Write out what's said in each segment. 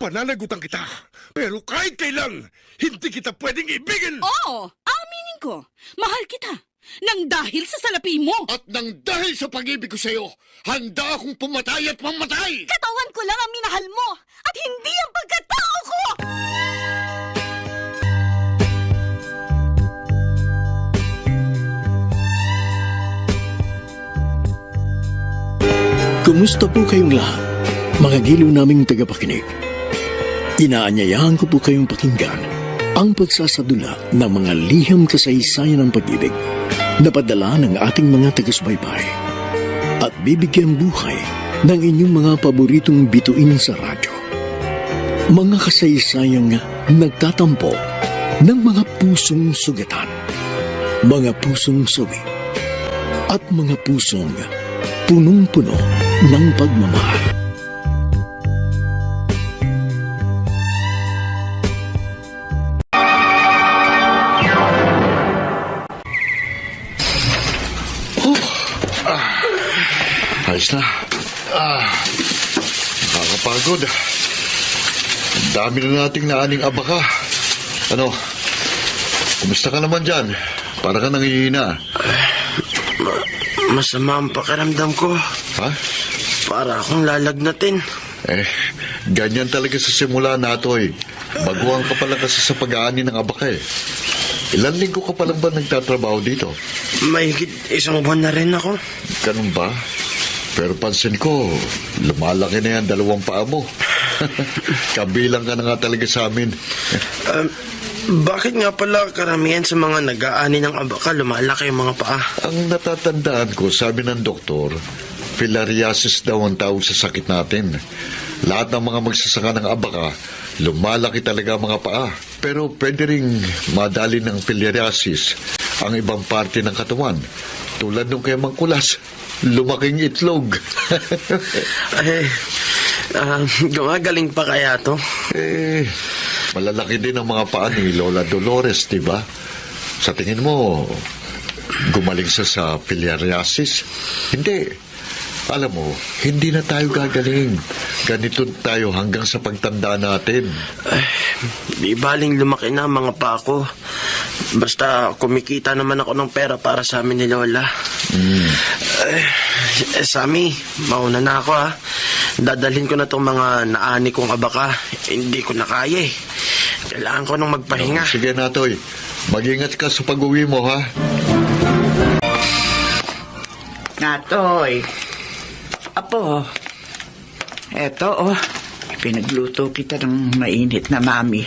Pananagutan kita. Pero kahit kailan, hindi kita pwedeng ibigin. Oo, aminin ko. Mahal kita. Nang dahil sa salapi mo. At nang dahil sa pag-ibig ko sa'yo, handa akong pumatay at mamatay. Katawan ko lang ang minahal mo at hindi ang pagkatao ko! Kumusta po kayong lahat, mga giliw naming tagapakinig? Inaanyayahan ko po kayong pakinggan ang pagsasadula ng mga liham kasaysayan ng pag-ibig na padala ng ating mga taga-subaybay at bibigyan buhay ng inyong mga paboritong bituin sa radyo. Mga kasaysayang nagtatampo ng mga pusong sugatan, mga pusong sawi, at mga pusong punong-puno ng pagmamahal. Ayos na. Nakakapagod. Ang dami na nating naaning abaka. Ano? Kumusta ka naman dyan? Para ka nangihina. Masama ang pakiramdam ko. Ha? Para akong lalagnatin. Ganyan talaga sa simula natoy. Baguhan ka pala kasi sa pag-aani ng abaka eh. Ilan linggo ka pa lang ba nagtatrabaho dito? Mahigit 1 buwan na rin ako. Ganun ba? Pero pansin ko, lumalaki na yan 2 paa mo. Kabilang ka na nga talaga sa amin. Bakit nga pala karamihan sa mga nag-aani ng abaka lumalaki yung mga paa? Ang natatandaan ko, sabi ng doktor, filariasis daw ang tawag sa sakit natin. Lahat ng mga magsasaka ng abaka, lumalaki talaga ang mga paa. Pero pwede ring madali ng filariasis ang ibang parte ng katawan. Tulad nung kay Mangkulas, lumaking itlog. Gumagaling pa kaya to? Malalaki din ang mga paa ni Lola Dolores, diba? Sa tingin mo, gumaling siya sa filariasis? Hindi. Alam mo, hindi na tayo gagaling. Ganito tayo hanggang sa pagtanda natin. Di baling lumaki na ang mga paa ko. Basta kumikita naman ako ng pera para sa amin ni Lola. Sammy, mauna na ako ha. Dadalhin ko na itong mga naani kong abaka. Hindi ko na kaya eh. Kailangan ko nang magpahinga. Sige na, Toy. Mag-ingat ka sa pag-uwi mo, ha? Natoy. Apo. Eto, pinagluto kita ng mainit na mami.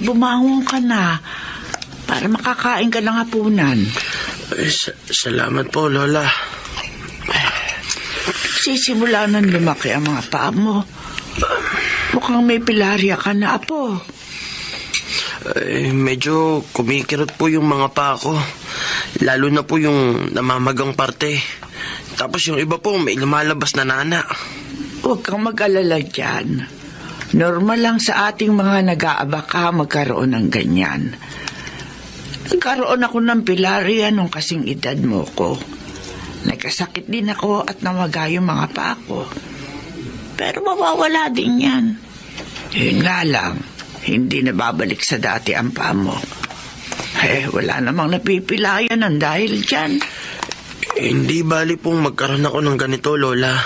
Bumangon ka na para makakain ka ng hapunan. Salamat po, Lola. Sisimula nang lumaki ang mga paa mo. Mukhang may pilarya ka na, Apo. Medyo kumikirot po yung mga paa ko. Lalo na po yung namamagang parte. Tapos yung iba po may lumalabas na nana. Huwag kang mag-alala dyan. Normal lang sa ating mga nag-aabaka magkaroon ng ganyan. Nagkaroon ako ng pilarya nung kasing edad mo ko. Nagkasakit din ako at namaga yung mga paa ko. Pero mawawala din yan. Yun nga lang, hindi na babalik sa dati ang paa mo. Wala namang napipilayan ng dahil dyan. Hindi bali pong magkaroon ako ng ganito, Lola.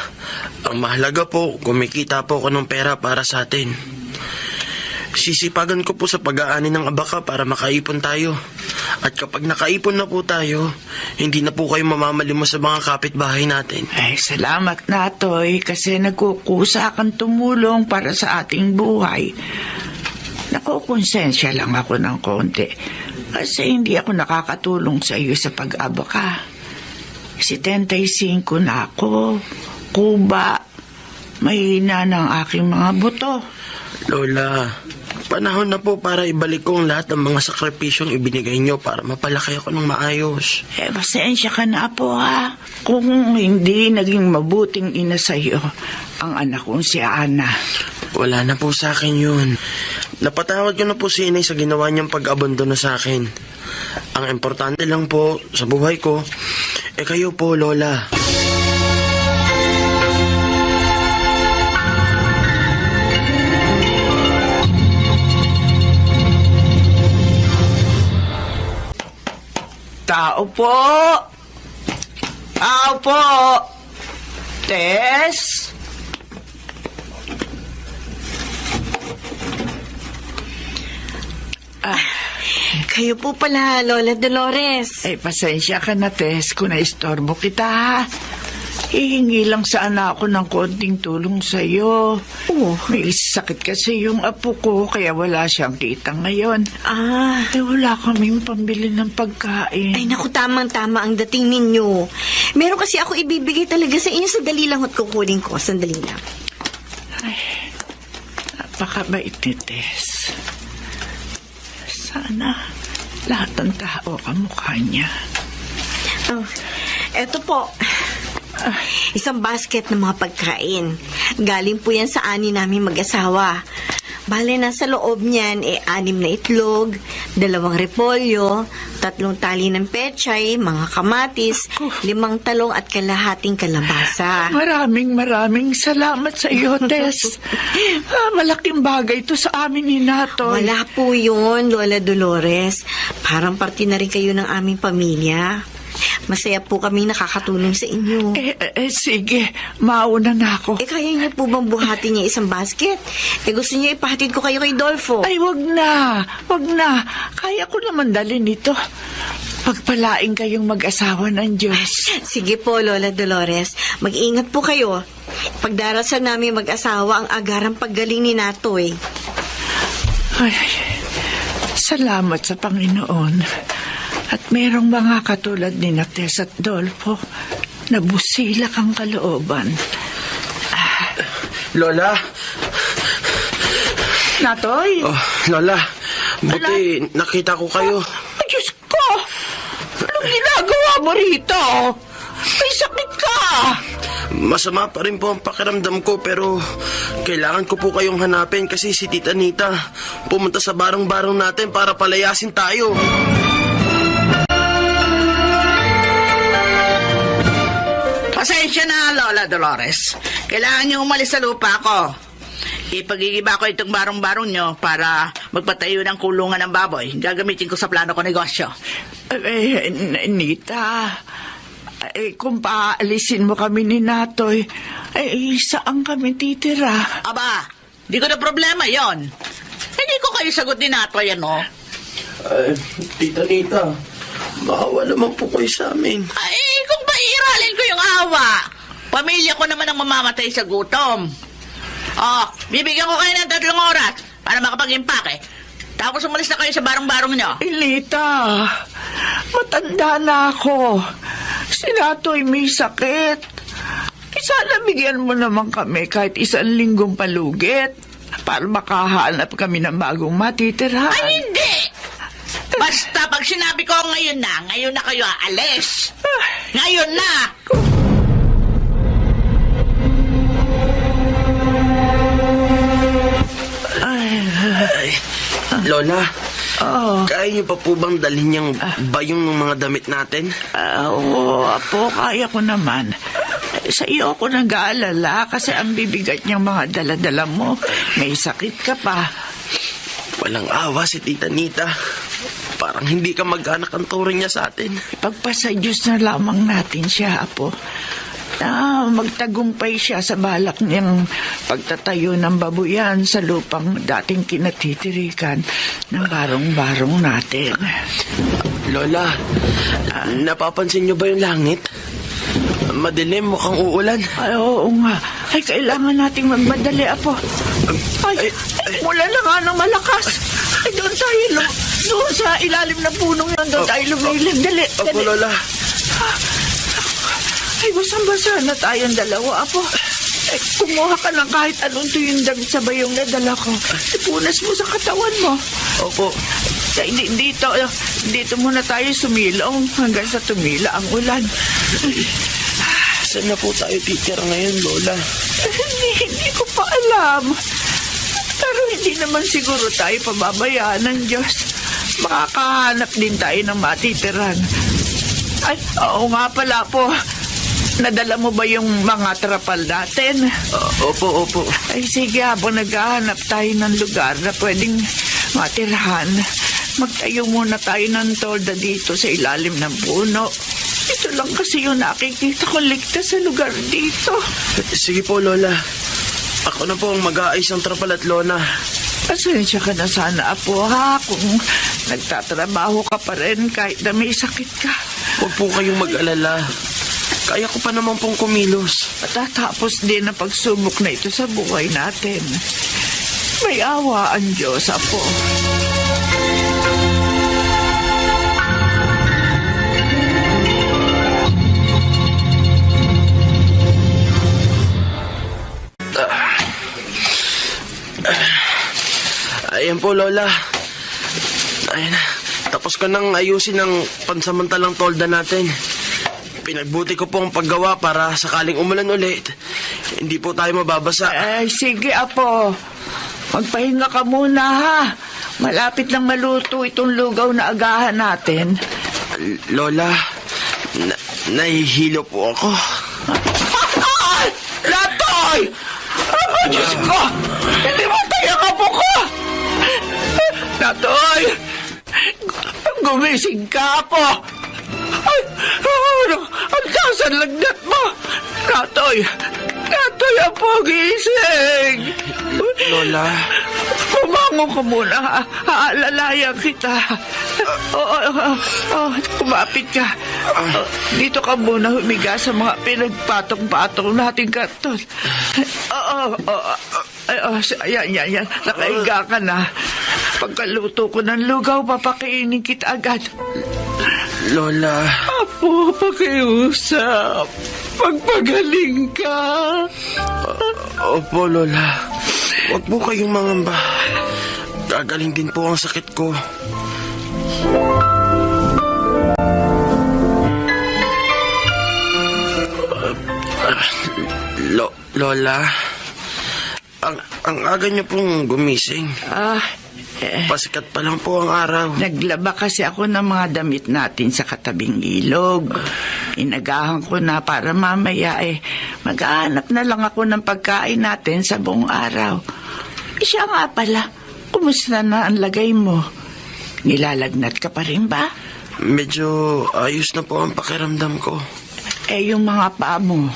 Ang mahalaga po, kumikita po ako ng pera para sa atin. Sisipagan ko po sa pag-aani ng abaka para makaipon tayo. At kapag nakaipon na po tayo, hindi na po kayo mamamalimos sa mga kapitbahay natin. Salamat na, Toy, kasi nagkukusa kang tumulong para sa ating buhay. Nakukonsensya lang ako ng konti kasi hindi ako nakakatulong sa iyo sa pag-abaka. 75 na ako, kuba, mahina ng aking mga buto. Lola, panahon na po para ibalik ko ang lahat ng mga sakripisyong ibinigay nyo para mapalaki ako ng maayos. Pasensya ka na po ha, kung hindi naging mabuting ina sa iyo ang anak kong si Ana. Wala na po sa akin yun. Napatawad ko na po si Inay sa ginawa niyang pag-abandono sa akin. Ang importante lang po sa buhay ko, kayo po, Lola. Tao po! Tao po! Tess? Kayo po pala, Lola Dolores. Ay, pasensya ka na, Tess, kung naistorbo kita. Hihingi lang sana ako ng konting tulong sa'yo. May sakit kasi yung apo ko, kaya wala siyang kita ngayon. Wala kaming pambili ng pagkain. Ay, naku, tamang-tama ang dating ninyo. Meron kasi ako ibibigay talaga sa inyo. Sandali lang at kukunin ko. Sandali lang. Ay, napakabait ni Tess. Sana lahat ng tao kamukha niya. Oh, eto po. Isang basket ng mga pagkain. Galing po yan sa ani namin mag-asawa. Bale, nasa loob niyan 6 na itlog, 2 repolyo, 3 tali ng pechay, mga kamatis, 5 talong at kalahating kalabasa. Maraming salamat sa iyo, Tess. Malaking bagay ito sa amin ni Natoy. Wala po yun, Lola Dolores. Parang parte na rin kayo ng aming pamilya. Masaya po kami nakakatulong sa inyo. Sige, mauna na ako. Kaya niyo po bang buhatin niya isang basket? Gusto niyo ipahatid ko kayo kay Dolfo? Ay, wag na. Kaya ko naman dalhin ito. Pagpalaing kayong mag-asawa ng Diyos. Sige po, Lola Dolores. Mag-ingat po kayo. Pagdarasal namin mag-asawa ang agarang paggaling ni Natoy. Ay, salamat sa Panginoon. At merong mga katulad ni Nates at Dolfo na busilak ang kalooban. Lola? Natoy? Oh, Lola, buti nakita ko kayo. Ay, Diyos ko! Anong ginagawa mo rito? May sakit ka! Masama pa rin po ang pakiramdam ko pero kailangan ko po kayong hanapin kasi si Tita Nita pumunta sa barong-barong natin para palayasin tayo. Pasensya na, Lola Dolores. Kailangan niyo umalis sa lupa ko. Ipagigiba ko itong barong-barong nyo para magpatayo ng kulungan ng baboy. Gagamitin ko sa plano ko negosyo. Nita, kung paalisin mo kami ni Natoy, saan kami titira? Aba, di ko na problema yon. Hindi ko kayo sagot ni Natoy, ano? Tita Nita, maawa naman po kayo sa amin. Ay, kung ba iiralin ko yung awa, pamilya ko naman ang mamamatay sa gutom. Oh, bibigyan ko kayo ng 3 oras para makapag-impake. Tapos umalis na kayo sa barong-barong nyo. Nita, matanda na ako. Si Natoy may sakit. Sana bigyan mo naman kami kahit 1 linggong palugit para makahanap kami ng bagong matitirhan. Ay, hindi! Basta pag sinabi ko ngayon na kayo aalis. Ngayon na! Lola, kaya niyo pa po bang dalhin yung bayong ng mga damit natin? Oo, Apo, kaya ko naman. Sa iyo ako nag-aalala kasi ang bibigat niyang mga dala-dala mo. May sakit ka pa. Walang awa si Tita Nita. Parang hindi ka mag-anak ang turing niya sa atin. Ipagpasa Diyos na lamang natin siya, Apo. Magtagumpay siya sa balak niyang pagtatayo ng babuyan sa lupang dating kinatitirikan ng barong-barong natin. Lola, napapansin niyo ba yung langit? Madilim, mukhang uulan. Ay, oo nga. Ay, kailangan nating magmadali, Apo. Ay, mula na nga ng malakas. Ay, doon tayo, doon sa ilalim ng punong yun, doon tayo lumilim. Dali, dali. Opo, Lola. Ay, basang-basa na tayong dalawa, Apo. Ay, kumuha ka ng kahit anong tuyong damit sa bayong na dala ko. Ipunas mo sa katawan mo. Opo. Ay, dito muna tayo sumilong hanggang sa tumila ang ulan. Saan na po tayo titira ngayon, Lola? Hindi ko pa alam. Pero hindi naman siguro tayo pababayaan ng Diyos. Makakahanap din tayo ng matitiran. Ay, oo nga pala po. Nadala mo ba yung mga trapal natin? Opo. Ay, sige, habang naghahanap tayo ng lugar na pwedeng matirahan, magtayo muna tayo ng tolda dito sa ilalim ng puno. Ito lang kasi yung nakikita ko ligtas sa lugar dito. Sige po, Lola. Ako na po ang mag-aayos ng trapal at lona. Pasensya ka na sana, Apo, ha? Kung nagtatrabaho ka pa rin kahit na may sakit ka. Huwag po kayong mag-alala. Kaya ko pa naman pong kumilos. Matatapos din ang pagsubok na ito sa buhay natin. May awa ang Diyos, Apo. Ayan po, Lola. Ayan. Tapos ko nang ayusin ang pansamantalang tolda natin. Pinagbuti ko po ang paggawa para sakaling umulan ulit, hindi po tayo mababasa. Ay, sige, Apo. Magpahinga ka muna, ha? Malapit lang maluto itong lugaw na agahan natin. Lola, nahihilo po ako. Ay! Latoy! Ay, Diyos ko! Hindi mo tayo ka po ko! Latoy! Gumising ka po! Ay! Ang taas ang lagnat mo! Latoy! Latoy, Apo, gising! Lola? Bumangon ka muna, ha? Aalalayan kita. Kumapit ka. Dito ka muna humiga sa mga pinagpatong-patong nating karton. Yan. Nakahiga ka na. Pagkaluto ko ng lugaw, papakainin kita agad. Lola? Apo, pakiusap. Pagpagaling ka. Opo, Lola. Huwag po kayong mangamba. Gagaling din po ang sakit ko. Lola, ang aga niyo pong gumising. Pasikat pa lang po ang araw. Naglaba kasi ako ng mga damit natin sa katabing ilog. Inagahan ko na para mamaya maghahanap na lang ako ng pagkain natin sa buong araw. Siya nga pala, kumusta na ang lagay mo? Nilalagnat ka pa rin ba? Medyo ayos na po ang pakiramdam ko. Yung mga paa mo,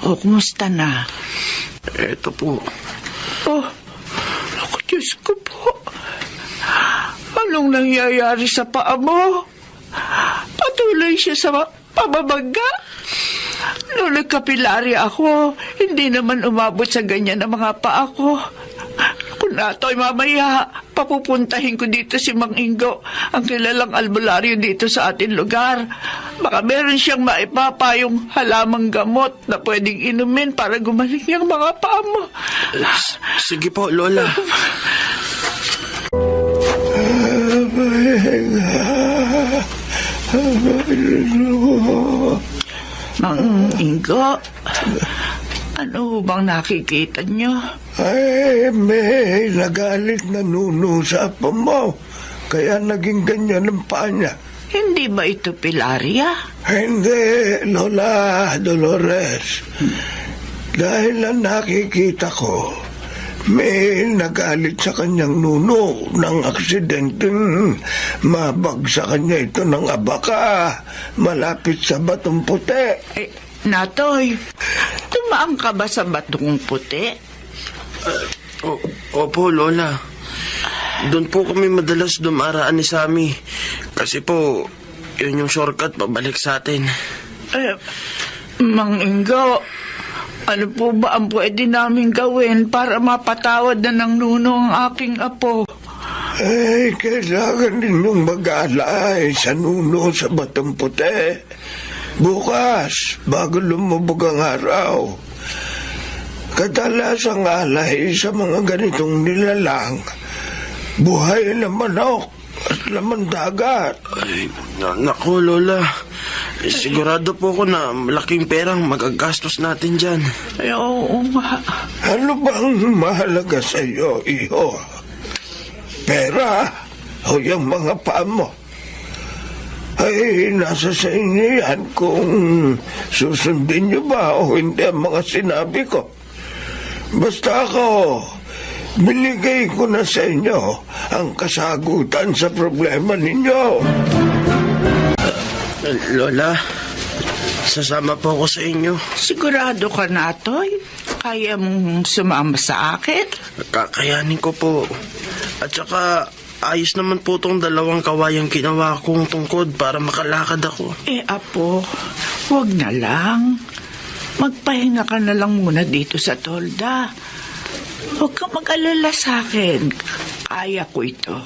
kumusta na? Eto po. Ako, Diyos ko po. Anong nangyayari sa paa mo? Patuloy siya sa pamamaga? Noong nagkapilarya ako, hindi naman umabot sa ganyan ang mga paa ko. Kung nato'y mamaya, papupuntahin ko dito si Mang Ingo, ang kilalang albularyo dito sa ating lugar. Baka meron siyang maipapayong halamang gamot na pwedeng inumin para gumaling yung mga paa mo. Sige po, Lola. Mang Ingo, ano bang nakikita niyo? Ay, may nagalit na nuno sa apa mo. Kaya naging ganyan ang paa niya. Hindi ba ito pilarya? Hindi, Lola Dolores. Dahil ang nakikita ko, may nagalit sa kanyang nuno ng aksidenteng mabag sa kanya ito ng abaka malapit sa Batong Puti. Natoy, tumaang ka ba sa Batong Puti? Opo, Lola. Doon po kami madalas dumaraan ni Sammy. Kasi po, yun yung shortcut pabalik sa atin. Mang Ingo, ano po ba ang pwede namin gawin para mapatawad na ng nuno ang aking apo? Ay, kailangan ninyong mag-alay sa nuno sa Batong Puti. Bukas, bago lumubog ang araw. Kadalasang alay sa mga ganitong nilalang, buhay na manok at laman dagat. Ay, naku, Lola. Sigurado po ko na malaking perang magagastos natin dyan. Ay, oo nga. Ano bang mahalaga sa iyo, iho? Pera o yung mga paa mo? Ay, nasa sa inyo yan kung susundin niyo ba o hindi ang mga sinabi ko. Basta ako, binigay ko na sa inyo ang kasagutan sa problema ninyo. Lola, sasama po ako sa inyo. Sigurado ka na, Toy? Kaya mong sumama sa akin? Kakayanin ko po. At saka, ayos naman po tong dalawang kawayang ginawa kong tungkod para makalakad ako. Apo, huwag na lang. Magpahinga ka na lang muna dito sa tolda. Huwag kang mag-alala sa akin. Kaya ko ito.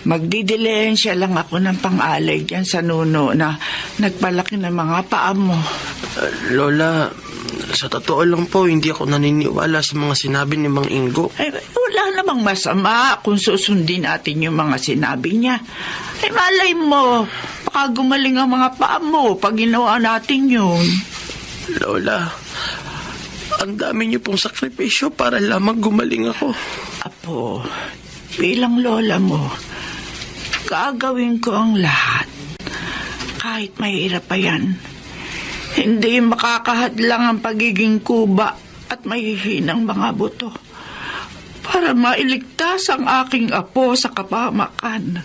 Magdidilensya lang ako ng pang-alay dyan sa nuno na nagpalaki ng mga paa mo. Lola, sa totoo lang po, hindi ako naniniwala sa mga sinabi ni Mang Ingo. Wala namang masama kung susundin natin yung mga sinabi niya. Malay mo, baka gumaling ang mga paa mo pag ginawa natin yun. Lola, ang dami niyo pong sakripisyo para lamang gumaling ako. Apo, bilang lola mo, gagawin ko ang lahat. Kahit mahirap pa yan. Hindi makakahadlang ang pagiging kuba at mahihinang mga buto para mailigtas ang aking apo sa kapahamakan.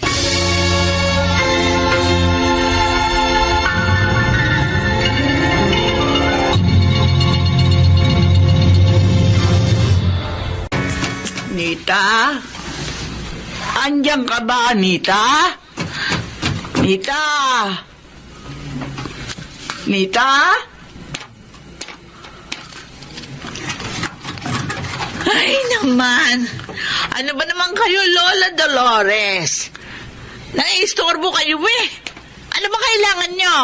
Nita? Andiyan ka ba, Nita? Nita? Nita? Ay naman, ano ba naman kayo, Lola Dolores? Nai-istorbo kayo Ano ba kailangan nyo?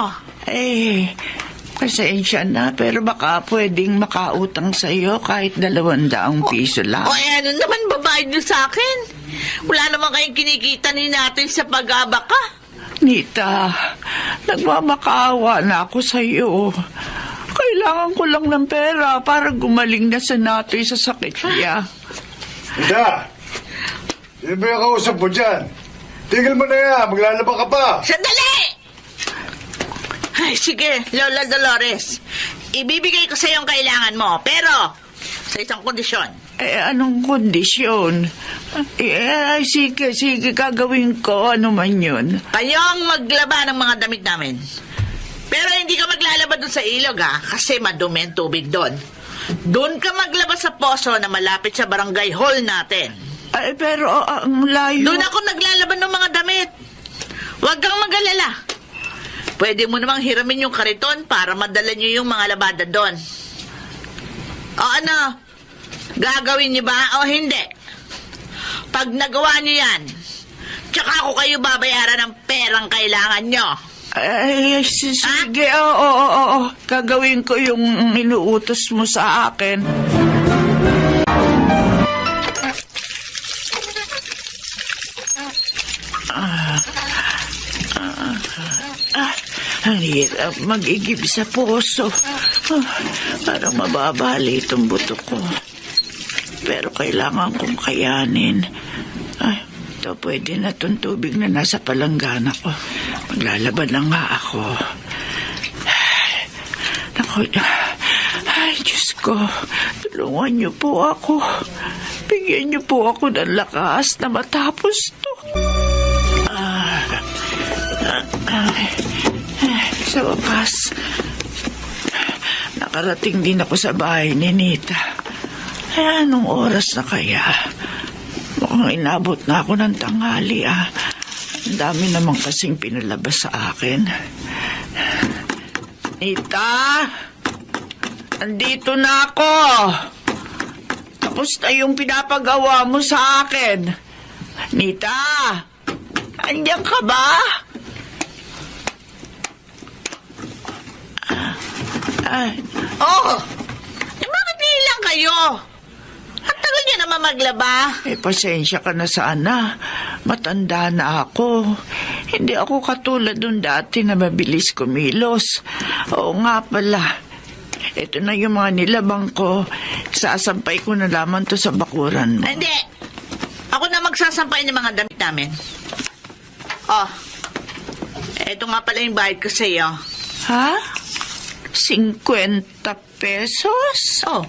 Pasensya na, pero baka pwedeng makautang sa'yo kahit 200 piso lang. Ano naman babayad nyo sa akin? Wala naman kayong kinikita ni natin sa pag-abaka. Nita, nagmamakaawa na ako sa'yo. Kailangan ko lang ng pera para gumaling na sa Natoy sa sakit niya. Ida! Sino ba yung kausap mo dyan? Tigil mo na yan, maglalaba ka pa! Sandali! Ay, sige, Lola Dolores. Ibibigay ko sa yung kailangan mo, pero sa isang kondisyon. Anong kondisyon? Sige, gagawin ko. Ano man yun? Kayong maglaba ng mga damit namin. Pero hindi ka maglalaba doon sa ilog, kasi madumi ang tubig doon. Doon ka maglaba sa poso na malapit sa barangay hall natin. Pero ang layo... Doon ako naglalaban ng mga damit. Huwag kang mag-alala. Pwede mo namang hiramin yung kariton para madala niyo yung mga labada doon. O ano? Gagawin niyo ba o hindi? Pag nagawa niyo yan, tsaka ako kayo babayaran ng perang kailangan niyo. Sige, oo. Gagawin ko yung inuutos mo sa akin. Ang hirap mag-igib sa puso. Parang mababali itong buto ko. Pero kailangan kong kayanin. Ito pwede na itong tubig na nasa palanggana ko. Maglalaban na nga ako. Ay, Diyos ko. Tulungan niyo po ako. Bigyan niyo po ako ng lakas na matapos to. Sa wakas, nakarating din ako sa bahay ni Nita. Anong oras na kaya? Mukhang inabot na ako ng tanghali, Ang dami naman kasing pinalabas sa akin. Nita! Andito na ako! Tapos na yung pinapagawa mo sa akin. Nita! Andiyan ka ba? Bakit nilang kayo? Ang tagal niyo naman maglaba. Pasensya ka na sana. Matanda na ako. Hindi ako katulad nung dati na mabilis kumilos. Oo nga pala. Ito na yung mga nilabang ko. Sasampay ko na lamang to sa bakuran mo. Hindi. Ako na magsasampay ng mga damit namin. Ito nga pala yung bayad ko sa iyo. Ha? 50 pesos? Oh.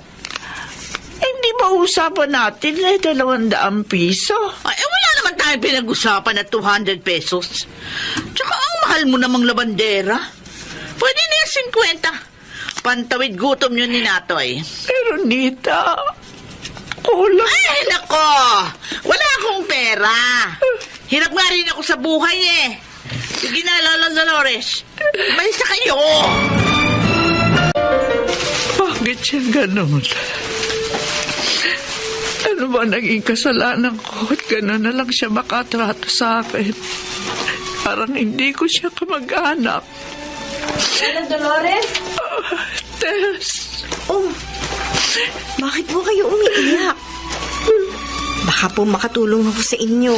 Hindi ba pausapan natin 200 piso. Ay, wala naman tayong pinag-usapan na 200 pesos. Tsaka ang mahal mo namang labandera. Pwede na yung 50. Pantawid gutom yun ni Natoy. Pero Nita, kulang. Ay, nako! Wala akong pera. Hirap nga rin ako sa buhay eh. Sige na, Lola Dolores. Malis na kayo! Bakit siya ganun? Ano ba naging kasalanan ko at gano'n na lang siya makatrato sa akin? Parang hindi ko siya kamag-anak. Lola Dolores? Tess. Oh, bakit po kayo umiiyak? Baka po makatulong ako sa inyo.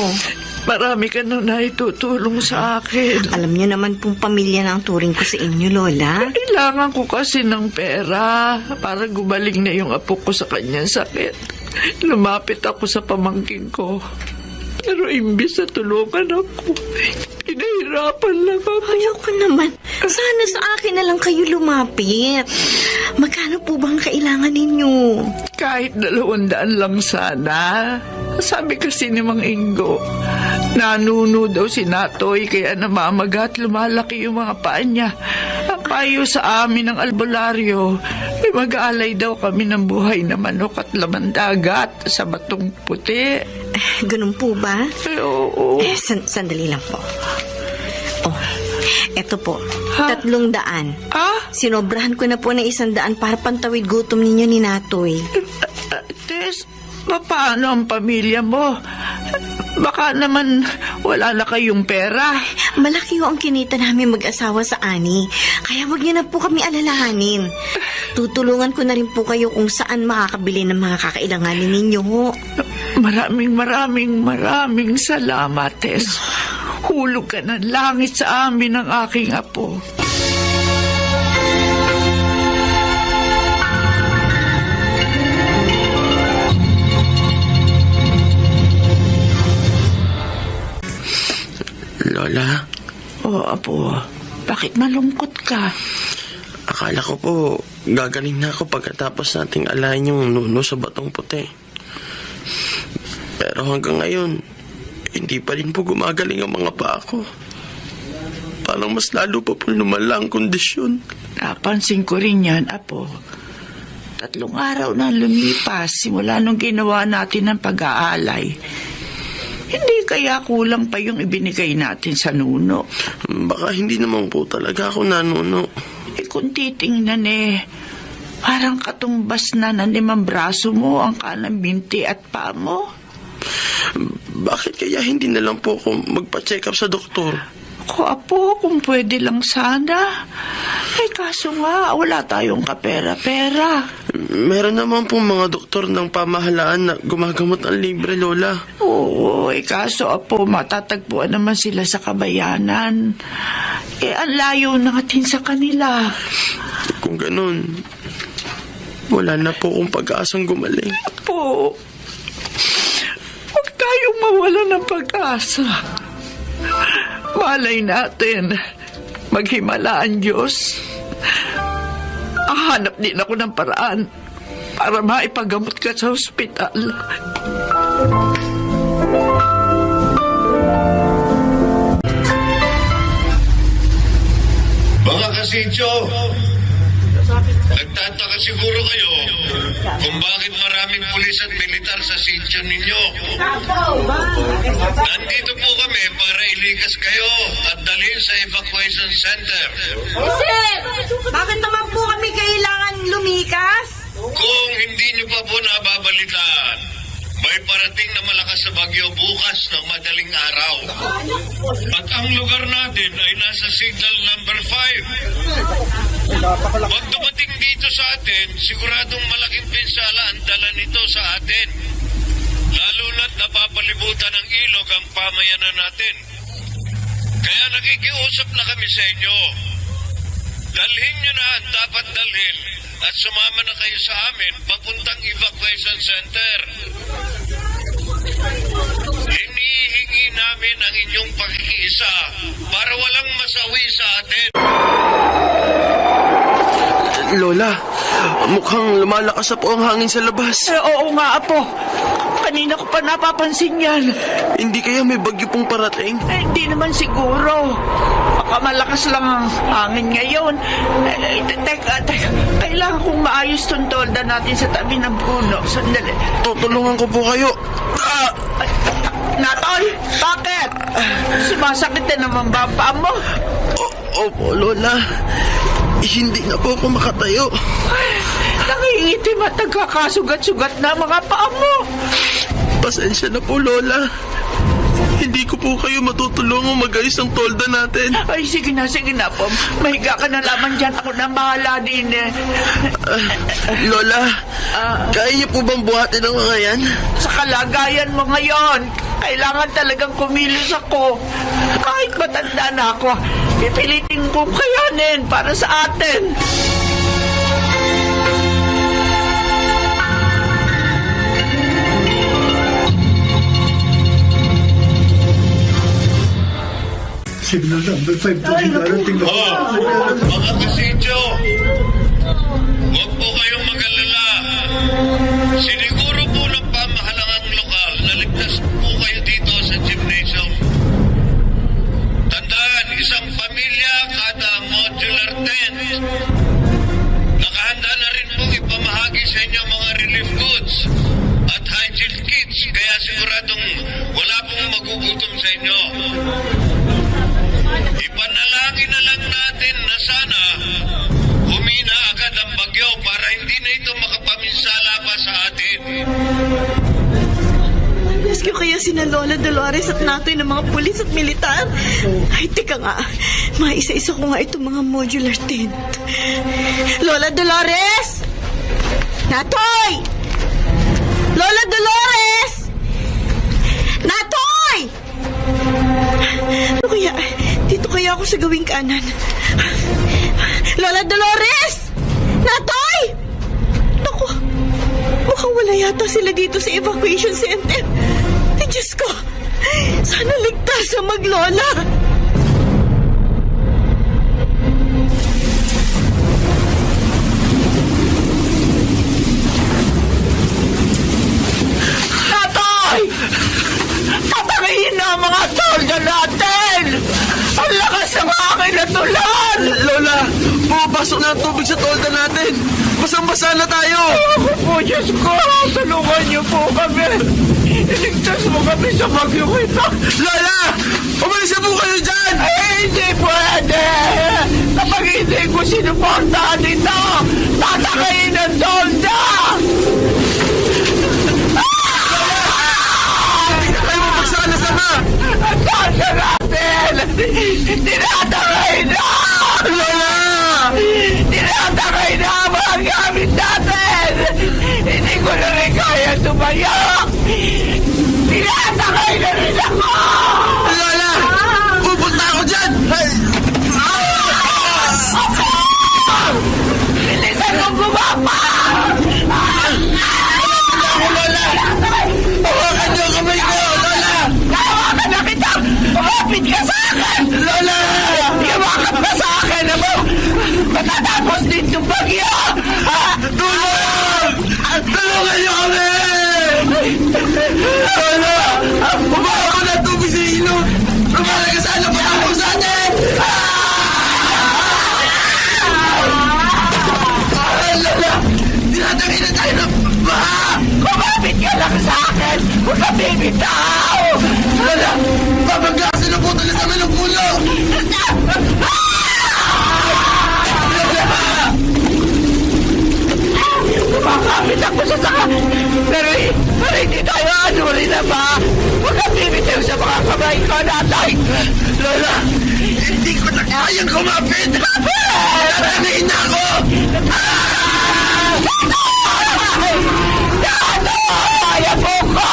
Marami ka nang naitutulong sa akin. Alam niyo naman pong pamilya na ang turing ko sa inyo, Lola. Kailangan ko kasi ng pera para gumaling na yung apo ko sa kanyang sakit. Lumapit ako sa pamangkin ko. Pero imbis na tulungan ako, pinahirapan lang ako. Ayoko naman. Sana sa akin na lang kayo lumapit. Magkano po bang kailangan ninyo? Kahit 200 lang sana. Sabi kasi ni Mang Ingo, nanuno daw si Natoy kaya namamaga at lumalaki yung mga paa niya. Ang payo sa amin ng albularyo, may mag-aalay daw kami ng buhay na manok at laman dagat sa batong puti. Ganun po ba? Oo. Sandali lang po. Oh, eto po. Ha? 300. Ah? Sinobrahan ko na po ng 100 para pantawid gutom ninyo ni Natoy. Tess, paano ang pamilya mo? Baka naman wala na kayong pera. Malaki ho ang kinita namin mag-asawa sa ani. Kaya wag niyo na po kami alalahanin. Tutulungan ko na rin po kayo kung saan makakabili ng mga kakailanganin ninyo. Maraming salamat, Tess. Hulog ka ng langit sa amin ng aking apo. Lola, Apo, bakit malungkot ka? akala ko po gagaling na ako pagkatapos nating alayin yung nuno sa batong puti. Pero hanggang ngayon, hindi pa rin po gumagaling ang mga paa ko. Parang mas lalo pa po lumala ang kondisyon. Napansin ko rin yan, Apo. 3 araw na lumipas simula nung ginawa natin ng pag-aalay. Hindi kaya kulang pa yung ibinigay natin sa nuno? Baka hindi naman po talaga ako nanuno. Kung titingnan parang katumbas na ng 5 braso mo ang kanang binti at paa mo. Bakit kaya hindi na lang po ako magpa-check up sa doktor? Apo, kung pwede lang sana. Ay, kaso nga, wala tayong kapera-pera. Meron naman po mga doktor ng pamahalaan na gumagamot ng libre, Lola. Oo, kaso Apo, matatagpuan naman sila sa kabayanan. Ang layo natin sa kanila. Kung ganun, wala na po akong pag-aasang gumaling. Apo, huwag tayong mawala ng pag-asa. Malay natin, maghimala ang Diyos. Hanap din ako ng paraan para maipagamot ka sa ospital. Mga kasityo, nagtataka siguro kayo kung bakit maraming pulis at militar sa sityo ninyo. Nandito po kami para ilikas kayo at dalhin sa evacuation center. Sir, bakit naman po kami kailangan lumikas? Kung hindi nyo pa po nababalitaan, may parating na malakas na bagyo bukas ng madaling araw. At ang lugar natin ay nasa signal number 5. Pag dumating dito sa atin, siguradong malaking pinsala ang dala nito sa atin. Lalo na't napapalibutan ng ilog ang pamayanan natin. Kaya nakikiusap na kami sa inyo. Dalhin nyo na ang dapat dalhin at sumama na kayo sa amin papuntang evacuation center. Hinihingi namin ang inyong pakikiisa para walang masawi sa atin. Lola, Mukhang lumalakas na po ang hangin sa labas. Oo nga, Apo. Kanina ko pa napapansin yan. Hindi kaya may bagyo pong parating? Hindi naman siguro. Baka malakas lang ang hangin ngayon. Teka. Kailangan kong maayos tong tolda natin sa tabi ng puno. Sandali. Tutulungan ko po kayo. Natol, bakit? Sumasakit na naman ba ang paa mo? Opo, Lola. Hindi na po ako makatayo. Nangingitim at nagkakasugat-sugat na mga paa mo. Pasensya na po, Lola. Hindi ko po kayo matutulungan mag-ayos ng tolda natin. Ay, sige na, po. Mahiga ka na lamang dyan. Ako na bahala din eh. Lola, kaya niyo po bang buhatin ang mga yan? Sa kalagayan mo ngayon, kailangan talagang kumilos ako. Kahit matanda na ako, pipilitin kong kayanin para sa atin. Signal number 5 po si darating na. Mga kasidyo, huwag po kayong mag-alala. Siniguro po ng pamahalang lokal na ligtas po kayo dito sa gymnasium. Tandaan, isang pamilya kada modular tent. Nakahanda na rin pong ipamahagi sa inyo mga relief goods at hygiene kits, kaya siguradong wala pong magugutom sa inyo. Ipanalangin na lang natin na sana humina agad ang bagyo para hindi na ito makapaminsala pa sa atin. Rescue kaya sina Lola Dolores at Natoy ng mga pulis at militar? Ay, teka nga. Maisa-isa ko nga itong mga modular tent. Lola Dolores! Natoy! Lola Dolores! Natoy! Ano kaya? Dito kaya ako sa gawing kanan. Lola Dolores! Natoy! Naku, mukhang wala yata sila dito sa evacuation center. Ay, Diyos ko! Sana ligtas ang maglola! Natay! Patagayin na ang mga tolda natin! Ang lakas ng hangin at ulan! Lola, pumapasok na ang tubig sa tolda natin. Basang-basa na tayo. Ako po, Diyos ko! Tulungan niyo po kami! Iligtas mo kami sa bagyong ito! Lola, umalis na po kayo dyan. Hindi pwede! Kapag hindi ko sinuportahan ito, tatakayin ang tolda! Kayo mapagsana sana. Ang tolda natin! Tinatakayin na! Lola! Tinatakayin na ang mga gamit natin! Hindi ko na rin kaya tumayak! Tinatakayin na rin ako! Lola! Pupunta ako dyan! Bilisan mo bumaba! Lola! Hawakan niyo ang kamay ko, Lola! Hawakan na kita! Lumapit ka sa akin! Lola! Hawakan ka sa akin! Matatapos din itong bagyo! Tulong! Tulungan niyo kami! Lola! Umawa na tubig sa ilog! Lumalagasaan na patapos sa atin! Lola! Dinatangin na tayo ng baha! Kumapit ka lang sa akin! Huwag ka bibitaw! Lola! Babaglasin na po talit kami ng puno! Kumakapit ako sa saka! Pero hindi tayo anuli na ba? Huwag ka bibitaw sa mga kamay ko, Natay! Lola! Hindi ko na kayang kumapit! Tatangin na ako! Kaya po ko!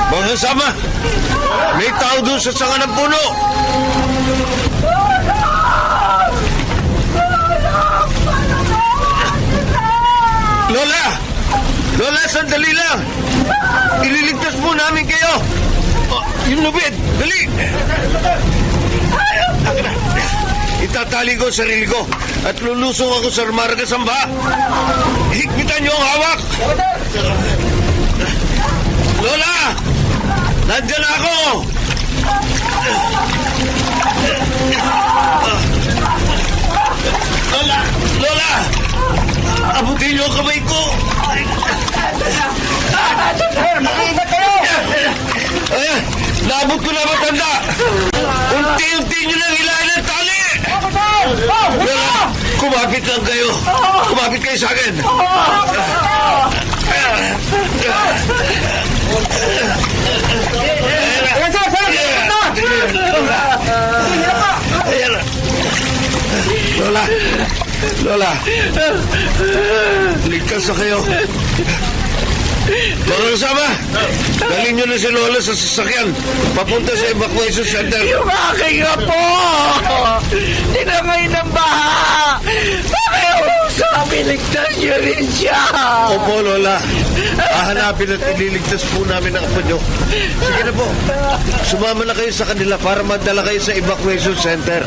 Mga kasama, may sa sanga ng puno! Lola! Lola, sandali lang! Ililigtas po namin kayo! Oh, yung lubid! Dali! Itatali ko ang sarili ko at lulusong ako sa Marga Samba. Higpitan niyo ang hawak! Lola! Nandiyan ako! Lola! Lola! Abutin niyo ang kamay ko! Makiingat kayo! Ayan! Naabot ko na matanda! Unti-unti niyo lang hilahin ang tali! Lola! Kumapit lang kayo! Kumapit kayo sa akin! Lola! Lola! Ligtas na kayo! Mga kasama, dalhin nyo na si Lola sa sasakyan papunta sa evacuation center. Yung aking apo! Tinangay ng baha! Pakiusap, iligtas niyo rin siya! Opo, Lola. Hahanapin at ililigtas po namin ang apo nyo. Sige na po. Sumama na kayo sa kanila para madala kayo sa evacuation center.